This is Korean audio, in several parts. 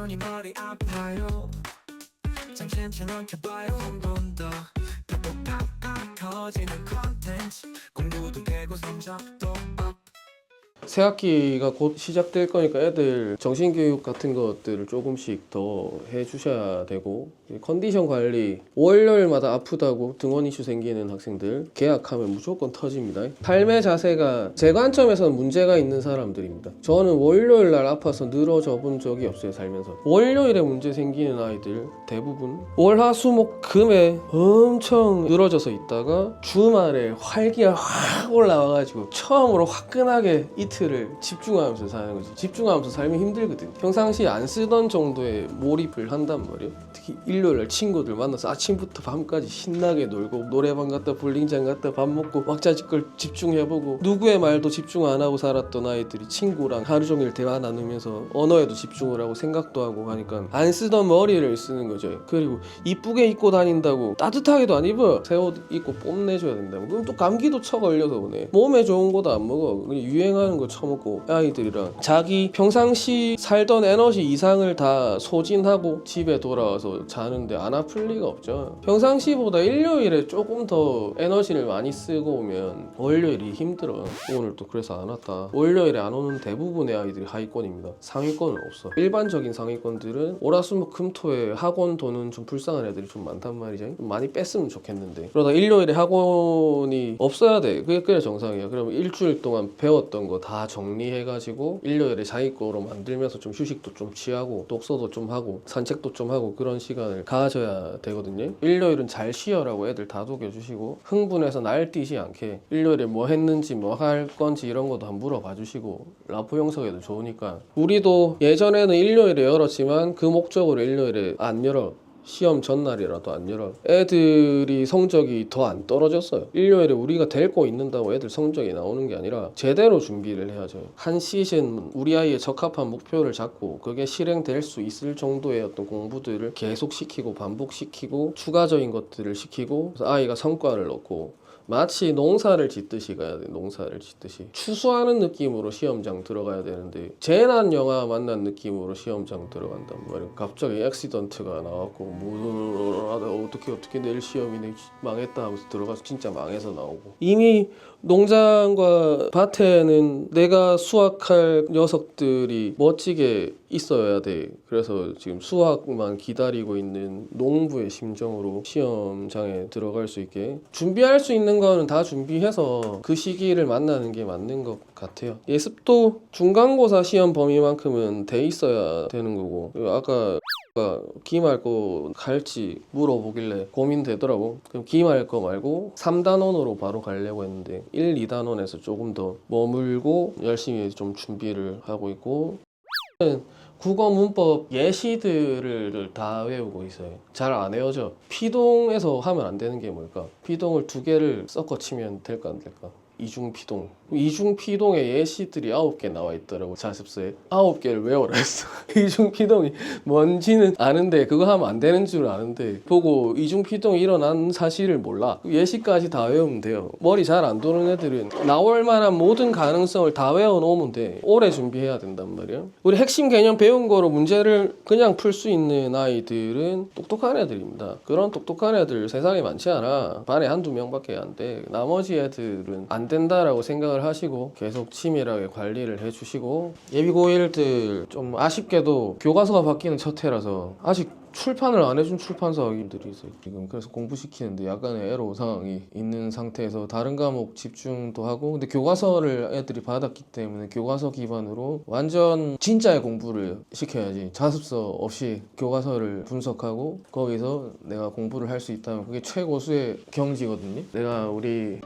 손이 머리 아파요. 잠시 멈춰봐요. 한 번 더 팍팍팍 터지는 컨텐츠. 공부도 되고 성적도 업. 새 학기가 곧 시작될 거니까 애들 정신교육 같은 것들을 조금씩 더 해주셔야 되고, 컨디션 관리, 월요일마다 아프다고 등원 이슈 생기는 학생들 개학하면 무조건 터집니다. 삶의 자세가 제 관점에서는 문제가 있는 사람들입니다. 저는 월요일 날 아파서 늘어져 본 적이 없어요, 살면서. 월요일에 문제 생기는 아이들 대부분 월화수목금에 엄청 늘어져서 있다가 주말에 활기가 확 올라와가지고 처음으로 화끈하게 이틀을 집중하면서 사는 거지. 집중하면서 살면 힘들거든. 평상시에 안 쓰던 정도의 몰입을 한단 말이에요. 특히 일요일날 친구들 만나서 아침부터 밤까지 신나게 놀고, 노래방 갔다 볼링장 갔다 밥 먹고 왁자지껄 집중해보고, 누구의 말도 집중 안 하고 살았던 아이들이 친구랑 하루 종일 대화 나누면서 언어에도 집중을 하고 생각도 하고 하니까 안 쓰던 머리를 쓰는 거죠. 그리고 이쁘게 입고 다닌다고 따뜻하게도 안 입어. 새 옷 입고 뽐내줘야 된다고. 그럼 또 감기도 쳐 걸려서 오네. 몸에 좋은 거도 안 먹어. 그냥 유행하는 거 처먹고, 아이들이랑 자기 평상시 살던 에너지 이상을 다 소진하고 집에 돌아와서 자는데 안 아플 리가 없죠. 평상시보다 일요일에 조금 더 에너지를 많이 쓰고 오면 월요일이 힘들어. 오늘 또 그래서 안 왔다. 월요일에 안 오는 대부분의 아이들이 하위권입니다. 상위권은 없어. 일반적인 상위권들은 월화수목금토에 학원 도는 좀 불쌍한 애들이 좀 많단 말이죠. 좀 많이 뺐으면 좋겠는데, 그러다 일요일에 학원이 없어야 돼. 그게 그래 정상이야. 그러면 일주일 동안 배웠던 거 다 정리해가지고 일요일에 자기 거로 만들면서 좀 휴식도 좀 취하고 독서도 좀 하고 산책도 좀 하고 그런 시간을 가져야 되거든요. 일요일은 잘 쉬어라고 애들 다독여주시고, 흥분해서 날뛰지 않게 일요일에 뭐 했는지 뭐 할 건지 이런 것도 한번 물어봐 주시고, 라포 형성에도 좋으니까. 우리도 예전에는 일요일에 열었지만 그 목적으로 일요일에 안 열어. 시험 전날이라도 안 열어. 애들이 성적이 더 안 떨어졌어요. 일요일에 우리가 데리고 있는다고 애들 성적이 나오는 게 아니라 제대로 준비를 해야죠. 한 시즌 우리 아이에 적합한 목표를 잡고 그게 실행될 수 있을 정도의 어떤 공부들을 계속 시키고 반복시키고 추가적인 것들을 시키고, 그래서 아이가 성과를 얻고, 마치 농사를 짓듯이 가야 돼. 농사를 짓듯이 추수하는 느낌으로 시험장 들어가야 되는데 재난 영화 만난 느낌으로 시험장 들어간단 말이야. 갑자기 액시던트가 나왔고 뭐 어떻게 내일 시험이네 망했다 하면서 들어가서 진짜 망해서 나오고, 이미 농장과 밭에는 내가 수확할 녀석들이 멋지게 있어야 돼. 그래서 지금 수확만 기다리고 있는 농부의 심정으로 시험장에 들어갈 수 있게 준비할 수 있는 거는 다 준비해서 그 시기를 만나는 게 맞는 것 같아요. 예습도 중간고사 시험 범위만큼은 돼 있어야 되는 거고, 아까 기말 거 갈지 물어보길래 고민되더라고. 그럼 기말 거 말고 3단원으로 바로 가려고 했는데 1, 2단원에서 조금 더 머물고 열심히 좀 준비를 하고 있고, 국어 문법 예시들을 다 외우고 있어요. 잘 안 외워져. 피동에서 하면 안 되는 게 뭘까? 피동을 2개를 섞어 치면 될까 안 될까? 이중피동. 이중피동의 예시들이 9개 나와 있더라고, 자습서에. 9개를 외워라 했어. 이중피동이 뭔지는 아는데 그거 하면 안 되는 줄 아는데 보고 이중피동이 일어난 사실을 몰라. 예시까지 다 외우면 돼요. 머리 잘 안 도는 애들은 나올 만한 모든 가능성을 다 외워놓으면 돼. 오래 준비해야 된단 말이야. 우리 핵심 개념 배운 거로 문제를 그냥 풀 수 있는 아이들은 똑똑한 애들입니다. 그런 똑똑한 애들 세상에 많지 않아. 반에 한두 명밖에 안 돼. 나머지 애들은 안 된다라고 생각을 하시고 계속 치밀하게 관리를 해주시고, 예비고1들 좀 아쉽게도 교과서가 바뀌는 첫 해라서 아직 출판을 안 해준 출판사들이 있어요 지금. 그래서 공부시키는데 약간의 애로 상황이 있는 상태에서 다른 과목 집중도 하고, 근데 교과서를 애들이 받았기 때문에 교과서 기반으로 완전 진짜의 공부를 시켜야지. 자습서 없이 교과서를 분석하고 거기서 내가 공부를 할 수 있다면 그게 최고수의 경지거든요. 내가 우리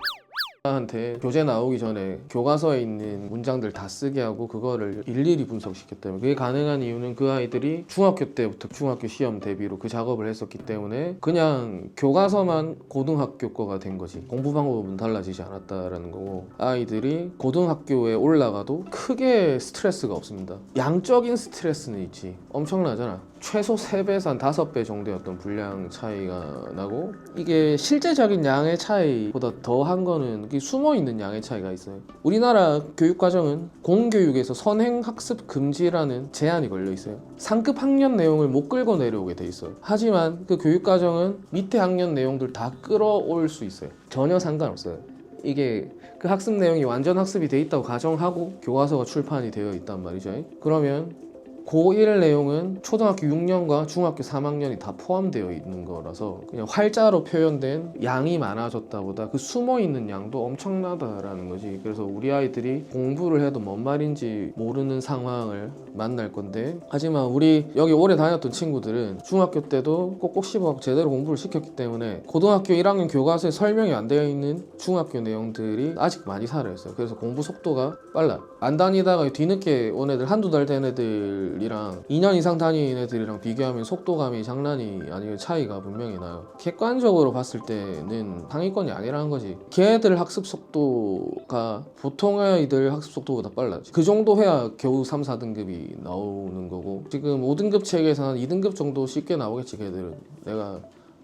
한테 교재 나오기 전에 교과서에 있는 문장들 다 쓰게 하고 그거를 일일이 분석시켰다면, 그게 가능한 이유는 그 아이들이 중학교 때부터 중학교 시험 대비로 그 작업을 했었기 때문에 그냥 교과서만 고등학교 거가 된 거지. 공부 방법은 달라지지 않았다라는 거고, 아이들이 고등학교에 올라가도 크게 스트레스가 없습니다. 양적인 스트레스는 있지. 엄청나잖아. 최소 3배에서 한 5배 정도의 어떤 분량 차이가 나고, 이게 실제적인 양의 차이보다 더한 거는 이게 숨어있는 양의 차이가 있어요. 우리나라 교육과정은 공교육에서 선행학습 금지라는 제한이 걸려 있어요. 상급 학년 내용을 못 끌고 내려오게 돼 있어요. 하지만 그 교육과정은 밑에 학년 내용들 다 끌어올 수 있어요. 전혀 상관없어요. 이게 그 학습 내용이 완전 학습이 돼 있다고 가정하고 교과서가 출판이 되어 있단 말이죠. 그러면 고1 내용은 초등학교 6년과 중학교 3학년이 다 포함되어 있는 거라서 그냥 활자로 표현된 양이 많아졌다보다 그 숨어있는 양도 엄청나다라는 거지. 그래서 우리 아이들이 공부를 해도 뭔 말인지 모르는 상황을 만날 건데, 하지만 우리 여기 오래 다녔던 친구들은 중학교 때도 꼭꼭 씹어 제대로 공부를 시켰기 때문에 고등학교 1학년 교과서에 설명이 안 되어 있는 중학교 내용들이 아직 많이 살아있어요. 그래서 공부 속도가 빨라. 안 다니다가 뒤늦게 온 애들, 한두 달 된 애들이랑 2년 이상 다닌 애들이랑 비교하면 속도감이 장난이 아니고 차이가 분명히 나요. 객관적으로 봤을 때는 상위권이 아니라는 거지. 걔들 학습 속도가 보통 아이들 학습 속도보다 빨라. 그 정도 해야 겨우 3, 4등급이 나오는 거고, 지금 5등급 책에서 한 2등급 정도 쉽게 나오겠지. 걔들은 내가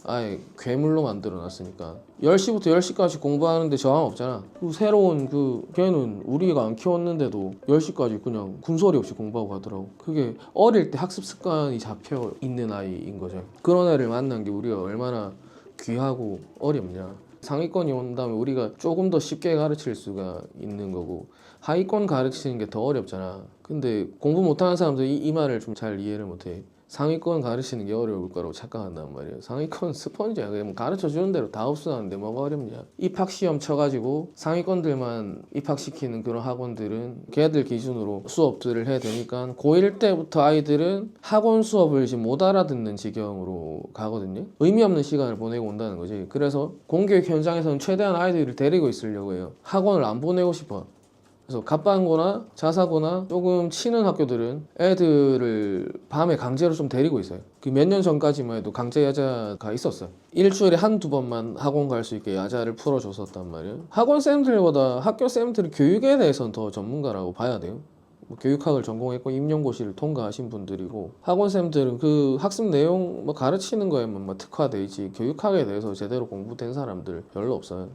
아예 괴물로 만들어 놨으니까 10시부터 10시까지 공부하는데 저항 없잖아. 그 새로운 걔는 우리가 안 키웠는데도 10시까지 그냥 군소리 없이 공부하고 가더라고. 그게 어릴 때 학습 습관이 잡혀 있는 아이인 거죠. 그런 애를 만난 게 우리가 얼마나 귀하고 어렵냐. 상위권이 온다면 우리가 조금 더 쉽게 가르칠 수가 있는 거고, 하위권 가르치는 게 더 어렵잖아. 근데 공부 못하는 사람들 이 말을 좀 잘 이해를 못해. 상위권 가르치는 게 어려울 거라고 착각한단 말이에요. 상위권 스펀지야. 그냥 가르쳐주는 대로 다 흡수하는데 뭐가 어렵냐. 입학시험 쳐가지고 상위권들만 입학시키는 그런 학원들은 걔들 기준으로 수업들을 해야 되니까 고1 때부터 아이들은 학원 수업을 지금 못 알아듣는 지경으로 가거든요. 의미 없는 시간을 보내고 온다는 거지. 그래서 공교육 현장에서는 최대한 아이들을 데리고 있으려고 해요. 학원을 안 보내고 싶어. 그래서 갑반고나 자사고나 조금 치는 학교들은 애들을 밤에 강제로 좀 데리고 있어요. 그 몇 년 전까지만 해도 강제 야자가 있었어요. 일주일에 한두 번만 학원 갈 수 있게 야자를 풀어줬었단 말이에요. 학원쌤들보다 학교쌤들이 교육에 대해서는 더 전문가라고 봐야 돼요. 교육학을 전공했고 임용고시를 통과하신 분들이고, 학원쌤들은 그 학습 내용 가르치는 거에만 특화돼 있지 교육학에 대해서 제대로 공부된 사람들 별로 없어요.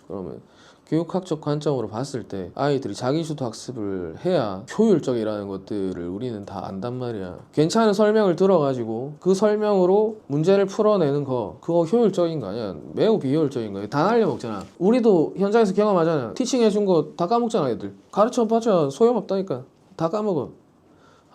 그러면 교육학적 관점으로 봤을 때 아이들이 자기주도 학습을 해야 효율적이라는 것들을 우리는 다 안단 말이야. 괜찮은 설명을 들어가지고 그 설명으로 문제를 풀어내는 거, 그거 효율적인 거 아니야. 매우 비효율적인 거야. 다 날려먹잖아. 우리도 현장에서 경험하잖아. 티칭 해준 거 다 까먹잖아. 애들 가르쳐봤자 소용없다니까. 다 까먹어.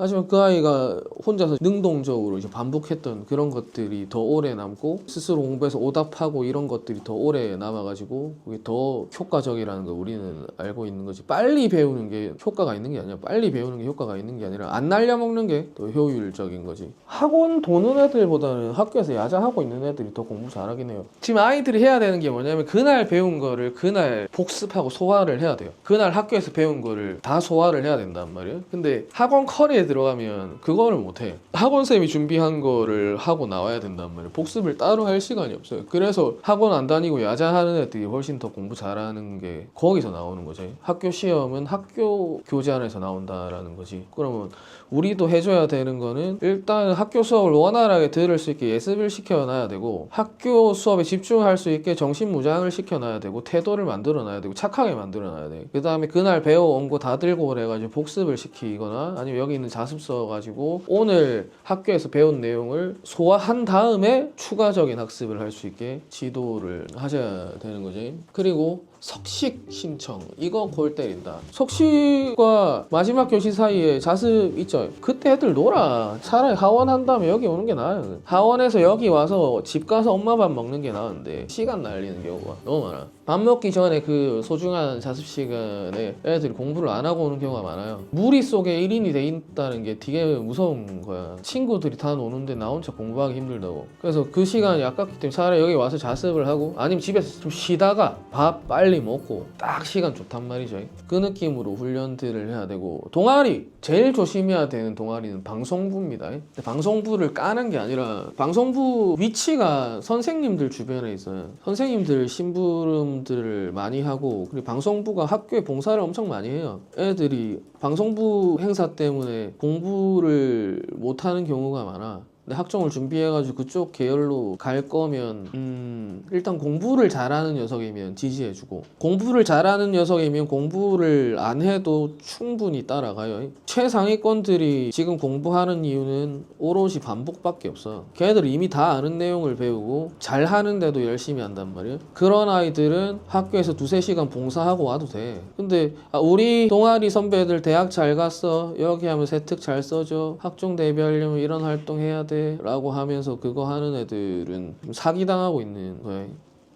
하지만 그 아이가 혼자서 능동적으로 이제 반복했던 그런 것들이 더 오래 남고, 스스로 공부해서 오답하고 이런 것들이 더 오래 남아가지고 그게 더 효과적이라는 걸 우리는 알고 있는 거지. 빨리 배우는 게 효과가 있는 게 아니라, 빨리 배우는 게 효과가 있는 게 아니라 안 날려먹는 게 더 효율적인 거지. 학원 도는 애들보다는 학교에서 야자하고 있는 애들이 더 공부 잘하긴 해요. 지금 아이들이 해야 되는 게 뭐냐면 그날 배운 거를 그날 복습하고 소화를 해야 돼요. 그날 학교에서 배운 거를 다 소화를 해야 된단 말이에요. 근데 학원 커리에 들어가면 그거를 못해. 학원쌤이 준비한 거를 하고 나와야 된단 말이에요. 복습을 따로 할 시간이 없어요. 그래서 학원 안 다니고 야자하는 애들이 훨씬 더 공부 잘하는 게 거기서 나오는 거지. 학교 시험은 학교 교재 안에서 나온다라는 거지. 그러면 우리도 해줘야 되는 거는 일단 학교 수업을 원활하게 들을 수 있게 예습을 시켜놔야 되고, 학교 수업에 집중할 수 있게 정신무장을 시켜놔야 되고, 태도를 만들어놔야 되고, 착하게 만들어놔야 돼. 그 다음에 그날 배워온 거 다 들고 그래가지고 복습을 시키거나, 아니면 여기 있는 자습서 가지고 오늘 학교에서 배운 내용을 소화한 다음에 추가적인 학습을 할 수 있게 지도를 하셔야 되는 거지. 그리고 석식 신청, 이거 골 때린다. 석식과 마지막 교시 사이에 자습 있죠. 그때 애들 놀아. 차라리 하원 한 다음에 여기 오는 게 나아요. 하원에서 여기 와서 집 가서 엄마 밥 먹는 게 나은데 시간 날리는 경우가 너무 많아. 밥 먹기 전에 그 소중한 자습 시간에 애들이 공부를 안 하고 오는 경우가 많아요. 무리 속에 1인이 돼 있다는 게 되게 무서운 거야. 친구들이 다 노는데 나 혼자 공부하기 힘들다고. 그래서 그 시간이 아깝기 때문에 차라리 여기 와서 자습을 하고, 아니면 집에서 좀 쉬다가 밥 빨리 먹고 딱 시간 좋단 말이죠. 그 느낌으로 훈련들을 해야 되고, 동아리 제일 조심해야 되는 동아리는 방송부입니다. 근데 방송부를 까는 게 아니라 방송부 위치가 선생님들 주변에 있어요. 선생님들 심부름들을 많이 하고, 그리고 방송부가 학교에 봉사를 엄청 많이 해요. 애들이 방송부 행사 때문에 공부를 못하는 경우가 많아. 근데 학종을 준비해가지고 그쪽 계열로 갈 거면 일단 공부를 잘하는 녀석이면 지지해주고, 공부를 잘하는 녀석이면 공부를 안 해도 충분히 따라가요. 최상위권들이 지금 공부하는 이유는 오롯이 반복밖에 없어. 걔들 이미 다 아는 내용을 배우고 잘하는데도 열심히 한단 말이에요. 그런 아이들은 학교에서 2-3시간 봉사하고 와도 돼. 근데 우리 동아리 선배들 대학 잘 갔어, 여기 하면 세특 잘 써줘, 학종 대비하려면 이런 활동 해야 돼 라고 하면서 그거 하는 애들은 좀 사기당하고 있는 거예요.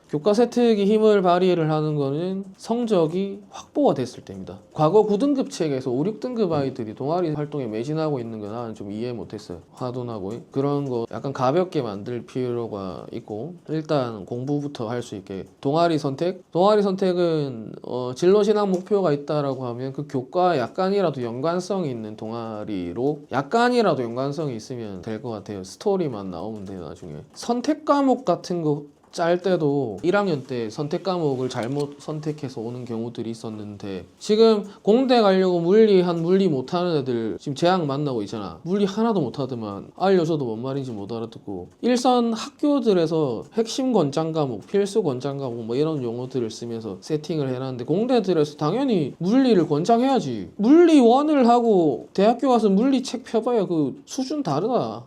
교과 세특이 힘을 발휘를 하는 거는 성적이 확보가 됐을 때입니다. 과거 9등급 책에서 5, 6등급 아이들이 동아리 활동에 매진하고 있는 거 나는 좀 이해 못했어요. 화도 나고. 그런 거 약간 가볍게 만들 필요가 있고, 일단 공부부터 할 수 있게. 동아리 선택은 진로 진학 목표가 있다라고 하면 그 교과에 약간이라도 연관성이 있는 동아리로, 약간이라도 연관성이 있으면 될 것 같아요. 스토리만 나오면 돼요. 나중에 선택 과목 같은 거 짤 때도 1학년 때 선택 과목을 잘못 선택해서 오는 경우들이 있었는데, 지금 공대 가려고 물리 못하는 애들 지금 재학 만나고 있잖아. 물리 하나도 못하더만 알려줘도 뭔 말인지 못 알아듣고, 일선 학교들에서 핵심 권장 과목, 필수 권장 과목 뭐 이런 용어들을 쓰면서 세팅을 해놨는데, 공대들에서 당연히 물리를 권장해야지. 물리 1을 하고 대학교 가서 물리 책 펴봐야 그 수준 다르다.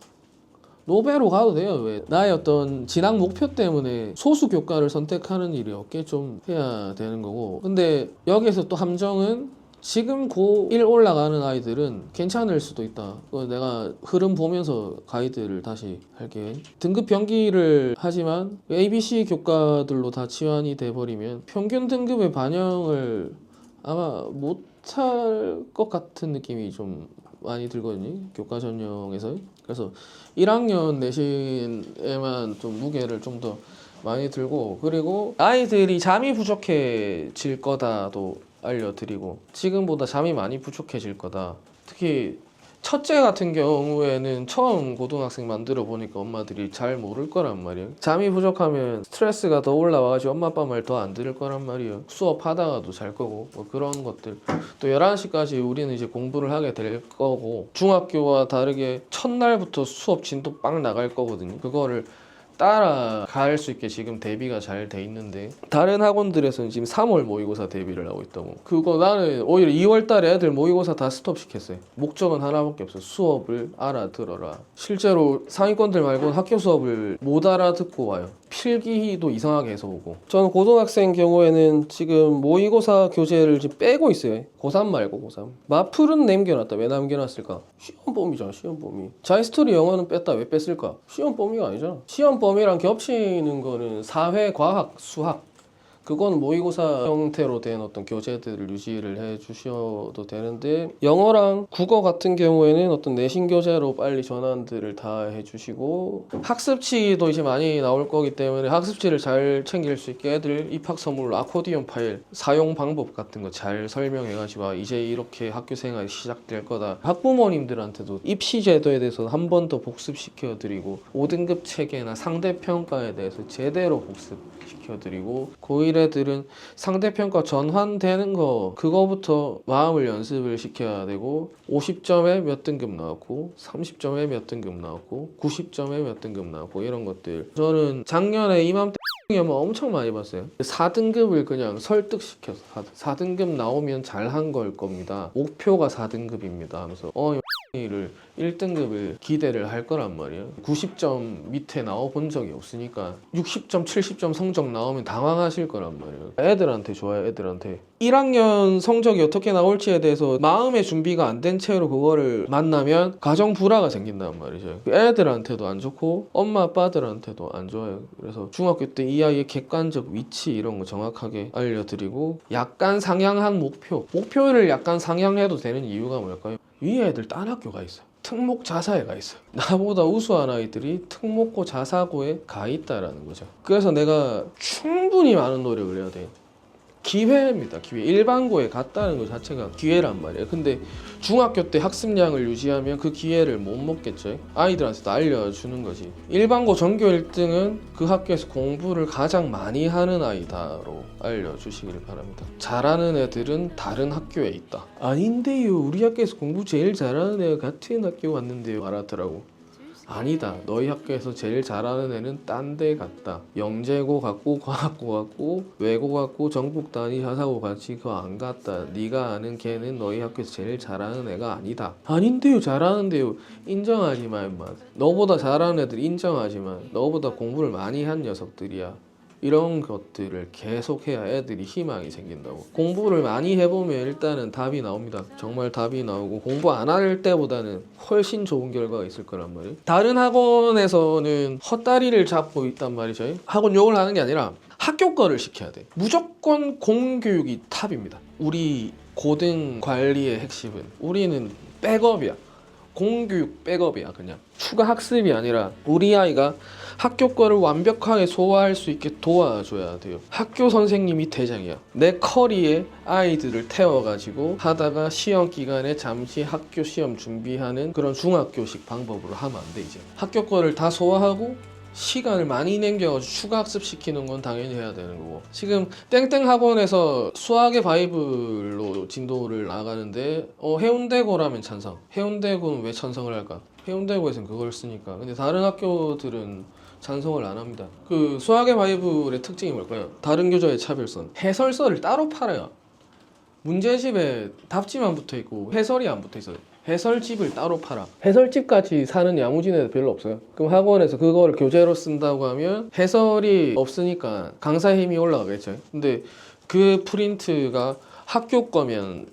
노베로 가도 돼요. 왜? 나의 어떤 진학 목표 때문에 소수 교과를 선택하는 일이 없게 좀 해야 되는 거고. 근데 여기에서 또 함정은, 지금 고1 올라가는 아이들은 괜찮을 수도 있다. 내가 흐름 보면서 가이드를 다시 할게. 등급 변기를 하지만 ABC 교과들로 다 치환이 돼버리면 평균 등급의 반영을 아마 못할 것 같은 느낌이 좀 많이 들거든요. 교과 전형에서. 그래서 1학년 내신에만 좀 무게를 좀 더 많이 들고, 그리고 아이들이 잠이 부족해질 거다도 알려드리고, 지금보다 잠이 많이 부족해질 거다. 특히 첫째 같은 경우에는 처음 고등학생 만들어 보니까 엄마들이 잘 모를 거란 말이에요. 잠이 부족하면 스트레스가 더 올라와가지고 엄마 아빠 말 더 안 들을 거란 말이에요. 수업하다가도 잘 거고 뭐 그런 것들. 또 11시까지 우리는 이제 공부를 하게 될 거고, 중학교와 다르게 첫날부터 수업 진도 빵 나갈 거거든요. 그거를 따라갈 수 있게 지금 대비가 잘 돼 있는데, 다른 학원들에서는 지금 3월 모의고사 대비를 하고 있다고. 그거 나는 오히려 2월 달에 애들 모의고사 다 스톱시켰어요. 목적은 하나밖에 없어요. 수업을 알아들어라. 실제로 상위권들 말고는 학교 수업을 못 알아듣고 와요. 필기도 이상하게 해서 오고. 저는 고등학생 경우에는 지금 모의고사 교재를 지금 빼고 있어요. 고3 말고 고3. 마플은 남겨놨다. 왜 남겨놨을까? 시험 범위잖아. 시험 범위. 자이스토리 영어는 뺐다. 왜 뺐을까? 시험 범위가 아니잖아. 시험 범위랑 겹치는 거는 사회, 과학, 수학. 그건 모의고사 형태로 된 어떤 교재들을 유지를 해 주셔도 되는데, 영어랑 국어 같은 경우에는 어떤 내신 교재로 빨리 전환들을 다 해 주시고, 학습지도 이제 많이 나올 거기 때문에 학습지를 잘 챙길 수 있게 애들 입학 선물로 아코디언 파일 사용 방법 같은 거 잘 설명해 가지고 이제 이렇게 학교 생활이 시작될 거다. 학부모님들한테도 입시 제도에 대해서 한 번 더 복습시켜 드리고, 5등급 체계나 상대 평가에 대해서 제대로 복습시켜 드리고, 고1 애들은 상대평가 전환되는 거 그거부터 마음을 연습을 시켜야 되고, 50점에 몇 등급 나왔고 30점에 몇 등급 나왔고 90점에 몇 등급 나왔고 이런 것들. 저는 작년에 이맘때 엄청 많이 봤어요. 4등급을 그냥 설득시켜서 4등급 나오면 잘한 걸 겁니다. 목표가 4등급입니다 하면서 를 1등급을 기대를 할 거란 말이에요. 90점 밑에 나와 본 적이 없으니까 60점, 70점 성적 나오면 당황하실 거란 말이에요. 애들한테 좋아요, 애들한테. 1학년 성적이 어떻게 나올지에 대해서 마음의 준비가 안 된 채로 그거를 만나면 가정 불화가 생긴단 말이죠. 애들한테도 안 좋고 엄마 아빠들한테도 안 좋아요. 그래서 중학교 때 이 아이의 객관적 위치 이런 거 정확하게 알려드리고, 약간 상향한 목표를 약간 상향해도 되는 이유가 뭘까요? 위 애들 딴 학교 가 있어요. 특목 자사에 가 있어요. 나보다 우수한 아이들이 특목고 자사고에 가 있다라는 거죠. 그래서 내가 충분히 많은 노력을 해야 돼. 기회입니다. 기회. 일반고에 갔다는 것 자체가 기회란 말이에요. 근데 중학교 때 학습량을 유지하면 그 기회를 못 먹겠죠. 아이들한테도 알려주는 거지. 일반고 전교 1등은 그 학교에서 공부를 가장 많이 하는 아이다로 알려주시길 바랍니다. 잘하는 애들은 다른 학교에 있다. 아닌데요. 우리 학교에서 공부 제일 잘하는 애가 같은 학교 왔는데요. 말하더라고. 아니다. 너희 학교에서 제일 잘하는 애는 딴 데 갔다. 영재고 같고 과학고 같고 외고 같고 전국 단위 하사고 같이 그거 안 갔다. 네가 아는 걔는 너희 학교에서 제일 잘하는 애가 아니다. 아닌데요. 잘하는데요. 인정하지 마 임마. 너보다 잘하는 애들 인정하지만 너보다 공부를 많이 한 녀석들이야. 이런 것들을 계속해야 애들이 희망이 생긴다고. 공부를 많이 해보면 일단은 답이 나옵니다. 정말 답이 나오고 공부 안 할 때보다는 훨씬 좋은 결과가 있을 거란 말이에요. 다른 학원에서는 헛다리를 잡고 있단 말이죠. 학원 욕을 하는 게 아니라 학교 거를 시켜야 돼. 무조건 공교육이 탑입니다. 우리 고등 관리의 핵심은 우리는 백업이야. 공교육 백업이야. 그냥 추가 학습이 아니라 우리 아이가 학교 거를 완벽하게 소화할 수 있게 도와줘야 돼요. 학교 선생님이 대장이야. 내 커리에 아이들을 태워가지고 하다가 시험 기간에 잠시 학교 시험 준비하는 그런 중학교식 방법으로 하면 안 돼. 이제 학교 거를 다 소화하고 시간을 많이 남겨가지고 추가 학습시키는 건 당연히 해야 되는 거고. 지금 땡땡 학원에서 수학의 바이블로 진도를 나가는데 해운대고라면 찬성. 해운대고는 왜 찬성을 할까? 해운대고에서는 그걸 쓰니까. 근데 다른 학교들은 찬성을 안 합니다. 그 수학의 바이블의 특징이 뭘까요? 다른 교재의 차별성. 해설서를 따로 팔아요. 문제집에 답지만 붙어 있고 해설이 안 붙어 있어요. 해설집을 따로 팔아. 해설집까지 사는 야무진 애들 별로 없어요. 그럼 학원에서 그거를 교재로 쓴다고 하면 해설이 없으니까 강사의 힘이 올라가겠죠. 근데 그 프린트가 학교 거면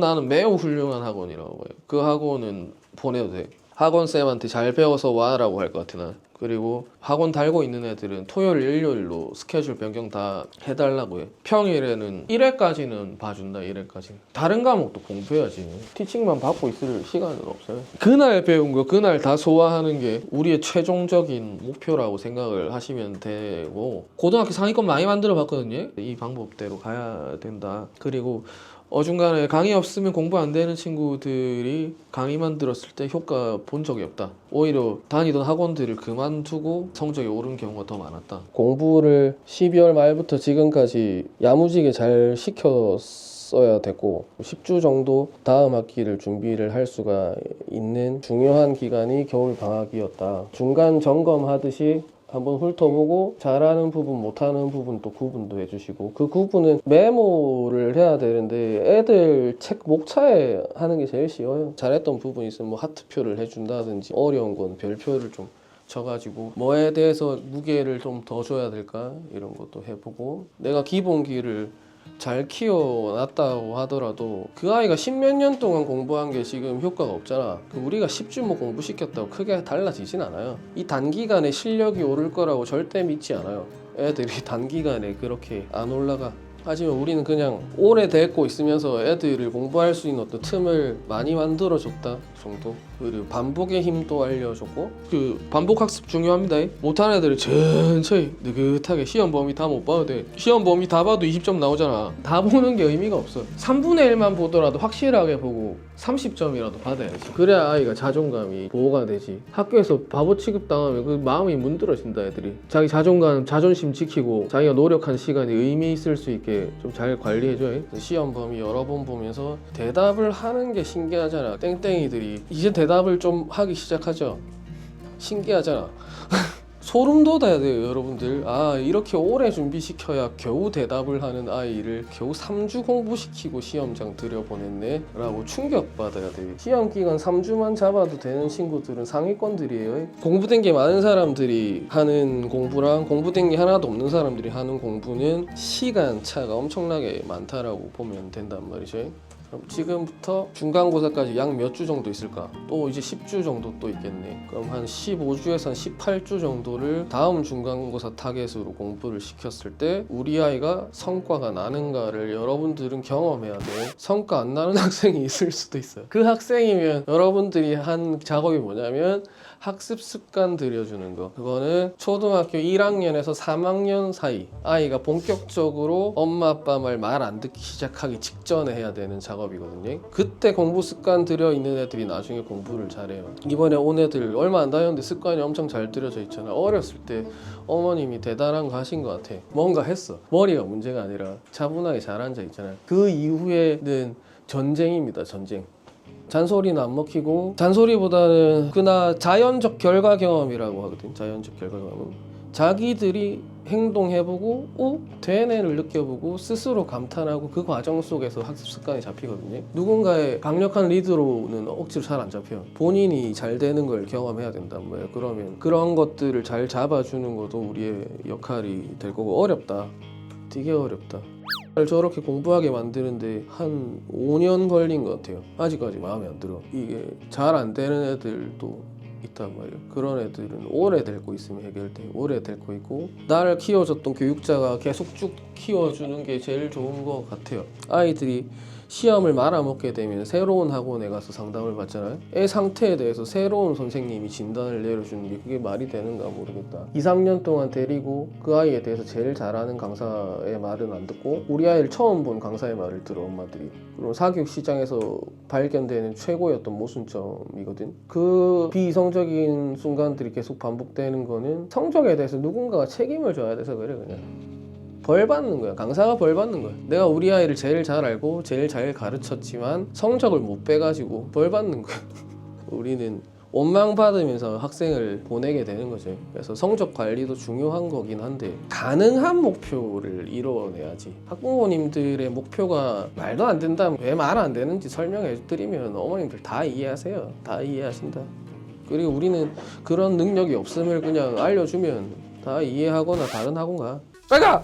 나는 매우 훌륭한 학원이라고 봐요. 그 학원은 보내도 돼. 학원쌤한테 잘 배워서 와라고 할 것 같아 나. 그리고 학원 달고 있는 애들은 토요일 일요일로 스케줄 변경 다 해달라고 해. 평일에는 1회까지는 봐준다. 1회까지 다른 과목도 공부해야지. 티칭만 받고 있을 시간은 없어요. 그날 배운 거 그날 다 소화하는 게 우리의 최종적인 목표라고 생각을 하시면 되고, 고등학교 상위권 많이 만들어 봤거든요. 이 방법대로 가야 된다. 그리고 어중간에 강의 없으면 공부 안 되는 친구들이 강의만 들었을 때 효과 본 적이 없다. 오히려 다니던 학원들을 그만두고 성적이 오른 경우가 더 많았다. 공부를 12월 말부터 지금까지 야무지게 잘 시켰어야 됐고 10주 정도 다음 학기를 준비를 할 수가 있는 중요한 기간이 겨울 방학이었다. 중간 점검하듯이 한번 훑어보고 잘하는 부분 못하는 부분 또 구분도 해주시고, 그 구분은 메모를 해야 되는데 애들 책 목차에 하는 게 제일 쉬워요. 잘했던 부분 있으면 뭐 하트표를 해준다든지 어려운 건 별표를 좀 쳐가지고 뭐에 대해서 무게를 좀 더 줘야 될까 이런 것도 해보고, 내가 기본기를 잘 키워놨다고 하더라도 그 아이가 10몇 년 동안 공부한 게 지금 효과가 없잖아. 우리가 10주 공부시켰다고 크게 달라지진 않아요. 이 단기간에 실력이 오를 거라고 절대 믿지 않아요. 애들이 단기간에 그렇게 안 올라가. 하지만 우리는 그냥 오래 데리고 있으면서 애들을 공부할 수 있는 어떤 틈을 많이 만들어줬다 정도. 그리고 반복의 힘도 알려줬고, 그 반복 학습 중요합니다. 못하는 애들은 천천히 느긋하게 시험 범위 다 못 봐도 돼. 시험 범위 다 봐도 20점 나오잖아. 다 보는 게 의미가 없어. 3분의 1만 보더라도 확실하게 보고 30점이라도 받아야지. 그래야 아이가 자존감이 보호가 되지. 학교에서 바보 취급당하면 그 마음이 문드러진다. 애들이 자기 자존심 지키고 자기가 노력한 시간이 의미 있을 수 있게 좀 잘 관리해줘야 해. 시험 범위 여러 번 보면서 대답을 하는 게 신기하잖아. 땡땡이들이 이제 대답을 좀 하기 시작하죠. 신기하잖아. 소름 돋아야 돼요 여러분들. 이렇게 오래 준비시켜야 겨우 대답을 하는 아이를 겨우 3주 공부시키고 시험장 들여보냈네 라고 충격받아야 돼요. 시험 기간 3주만 잡아도 되는 친구들은 상위권들이에요. 공부된 게 많은 사람들이 하는 공부랑 공부된 게 하나도 없는 사람들이 하는 공부는 시간 차가 엄청나게 많다라고 보면 된단 말이죠. 그럼 지금부터 중간고사까지 약 몇 주 정도 있을까? 또 이제 10주 정도 또 있겠네. 그럼 한 15주에서 한 18주 정도를 다음 중간고사 타겟으로 공부를 시켰을 때 우리 아이가 성과가 나는가를 여러분들은 경험해야 돼. 성과 안 나는 학생이 있을 수도 있어요. 그 학생이면 여러분들이 한 작업이 뭐냐면 학습 습관 들여주는 거. 그거는 초등학교 1학년에서 3학년 사이 아이가 본격적으로 엄마 아빠 말 안 듣기 시작하기 직전에 해야 되는 작업이거든요. 그때 공부 습관 들여 있는 애들이 나중에 공부를 잘해요. 이번에 온 애들 얼마 안 다녔는데 습관이 엄청 잘 들여져 있잖아. 어렸을 때 어머님이 대단한 거 하신 것 같아. 뭔가 했어. 머리가 문제가 아니라 차분하게 잘 앉아 있잖아요. 그 이후에는 전쟁입니다. 전쟁. 잔소리는 안 먹히고, 잔소리보다는 그나 자연적 결과 경험이라고 하거든. 자연적 결과 경험은 자기들이 행동해보고 되네를 느껴보고 스스로 감탄하고 그 과정 속에서 학습 습관이 잡히거든요. 누군가의 강력한 리드로는 억지로 잘 안 잡혀요. 본인이 잘 되는 걸 경험해야 된단 말이에요. 그러면 그런 것들을 잘 잡아주는 것도 우리의 역할이 될 거고. 어렵다. 되게 어렵다. 저렇게 공부하게 만드는데 한 5년 걸린 것 같아요. 아직까지 마음에 안 들어. 이게 잘 안 되는 애들도 있단 말이에요. 그런 애들은 오래 데리고 있으면 해결돼. 오래 데리고 있고, 나를 키워줬던 교육자가 계속 쭉 키워주는 게 제일 좋은 것 같아요. 아이들이 시험을 말아먹게 되면 새로운 학원에 가서 상담을 받잖아요. 애 상태에 대해서 새로운 선생님이 진단을 내려주는 게 그게 말이 되는가 모르겠다. 2, 3년 동안 데리고 그 아이에 대해서 제일 잘하는 강사의 말은 안 듣고 우리 아이를 처음 본 강사의 말을 들어, 엄마들이. 그럼 사교육 시장에서 발견되는 최고였던 모순점이거든. 그 비이성적인 순간들이 계속 반복되는 거는 성적에 대해서 누군가가 책임을 져야 돼서 그래. 그냥 벌 받는 거야. 강사가 벌 받는 거야. 내가 우리 아이를 제일 잘 알고 제일 잘 가르쳤지만 성적을 못 빼가지고 벌 받는 거야. 우리는 원망 받으면서 학생을 보내게 되는 거죠. 그래서 성적 관리도 중요한 거긴 한데 가능한 목표를 이뤄내야지. 학부모님들의 목표가 말도 안 된다면 왜 말 안 되는지 설명해 드리면 어머님들 다 이해하세요. 다 이해하신다. 그리고 우리는 그런 능력이 없음을 그냥 알려주면 다 이해하거나 다른 학원 가. 빨리 가!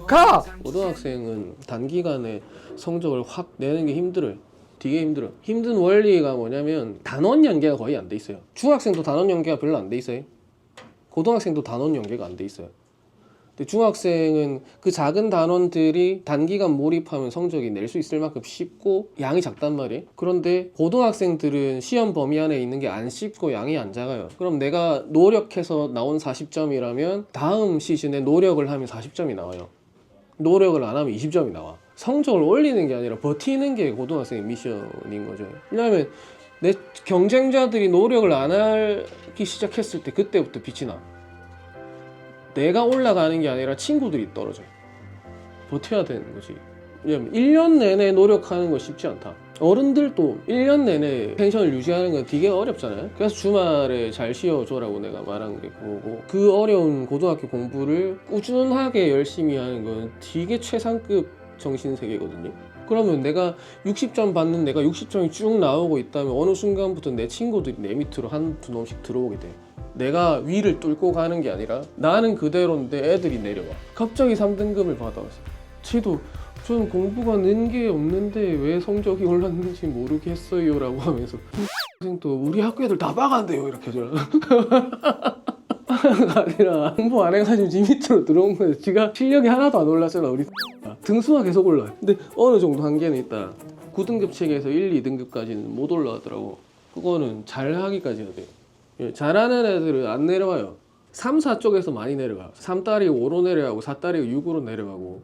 가! 고등학생은 단기간에 성적을 확 내는 게 힘들어요. 되게 힘들어. 힘든 원리가 뭐냐면 단원 연계가 거의 안 돼 있어요. 중학생도 단원 연계가 별로 안 돼 있어요. 고등학생도 단원 연계가 안 돼 있어요. 근데 중학생은 그 작은 단원들이 단기간 몰입하면 성적이 낼 수 있을 만큼 쉽고 양이 작단 말이에요. 그런데 고등학생들은 시험 범위 안에 있는 게 안 쉽고 양이 안 작아요. 그럼 내가 노력해서 나온 40점이라면 다음 시즌에 노력을 하면 40점이 나와요. 노력을 안 하면 20점이 나와. 성적을 올리는 게 아니라 버티는 게 고등학생의 미션인 거죠. 왜냐하면 내 경쟁자들이 노력을 안 하기 시작했을 때 그때부터 빛이 나. 내가 올라가는 게 아니라 친구들이 떨어져요. 버텨야 되는 거지. 왜냐면 1년 내내 노력하는 거 쉽지 않다. 어른들도 1년 내내 텐션을 유지하는 건 되게 어렵잖아요. 그래서 주말에 잘 쉬어줘라고 내가 말한 게 그거고, 그 어려운 고등학교 공부를 꾸준하게 열심히 하는 건 되게 최상급 정신세계거든요. 그러면 내가 60점 받는 내가 60점이 쭉 나오고 있다면 어느 순간부터 내 친구들이 내 밑으로 한두 놈씩 들어오게 돼. 내가 위를 뚫고 가는 게 아니라 나는 그대로인데 애들이 내려와. 갑자기 3등급을 받아왔어. 쟤도 전 공부가 는 게 없는데 왜 성적이 올랐는지 모르겠어요 라고 하면서 또 우리 학교 애들 다 빠간대요 이렇게 저 아니라 공부 안 해가지고 지 밑으로 들어온 거예요. 지가 실력이 하나도 안 올랐잖아. 우리 등수가 계속 올라요. 근데 어느 정도 한계는 있다. 9등급 체계에서 1, 2등급까지는 못 올라가더라고. 그거는 잘하기까지 해야 돼요. 예, 잘하는 애들은 안 내려와요. 3, 4 쪽에서 많이 내려가요. 3딸이 5로 내려가고 4딸이 6으로 내려가고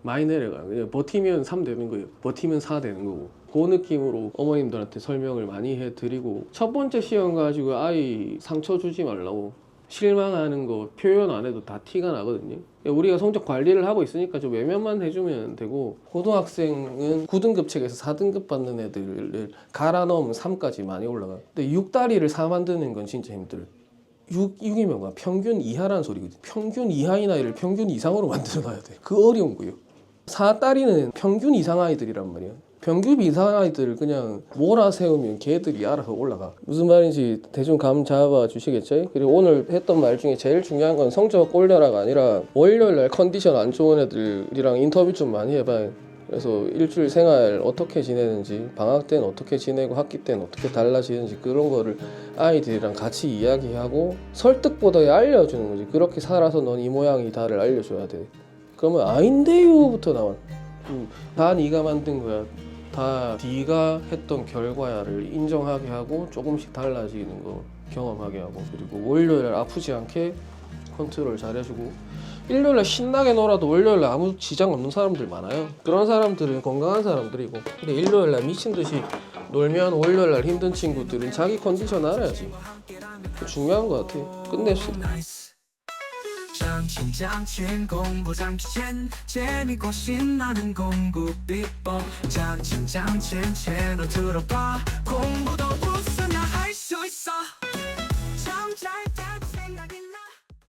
많이 내려가요. 그냥 버티면 3 되는 거예요. 버티면 4 되는 거고. 그 느낌으로 어머님들한테 설명을 많이 해드리고, 첫 번째 시험 가지고 아이 상처 주지 말라고. 실망하는 거 표현 안 해도 다 티가 나거든요. 우리가 성적 관리를 하고 있으니까 좀 외면만 해주면 되고, 고등학생은 9등급 책에서 4등급 받는 애들을 갈아 넣으면 3까지 많이 올라가요. 근데 6다리를 4 만드는 건 진짜 힘들어요. 6이면 평균 이하라는 소리거든요. 평균 이하인 아이를 평균 이상으로 만들어놔야 돼. 그 어려운 거예요. 4다리는 평균 이상 아이들이란 말이야. 평균 이상 아이들을 그냥 몰아세우면 걔들이 알아서 올라가. 무슨 말인지 대충 감 잡아 주시겠죠? 그리고 오늘 했던 말 중에 제일 중요한 건 성적 올려라가 아니라 월요일날 컨디션 안 좋은 애들이랑 인터뷰 좀 많이 해봐요. 그래서 일주일 생활 어떻게 지내는지, 방학 때는 어떻게 지내고 학기 때는 어떻게 달라지는지 그런 거를 아이들이랑 같이 이야기하고 설득보다 알려주는 거지. 그렇게 살아서 넌 이 모양이다를 알려줘야 돼. 그러면 아닌데요부터 나와. 다 네가 만든 거야. 다 네가 했던 결과야를 인정하게 하고 조금씩 달라지는 거 경험하게 하고, 그리고 월요일 아프지 않게 컨트롤 잘해주고, 일요일날 신나게 놀아도 월요일날 아무 지장 없는 사람들 많아요. 그런 사람들은 건강한 사람들이고, 근데 일요일날 미친듯이 놀면 월요일날 힘든 친구들은 자기 컨디션 알아야지. 중요한 것 같아. 끝냅시다. 장친 공부 장친 재밌고 신나는 공부 비법 장친 채널 들어봐 공부도 웃으면 할 수 있어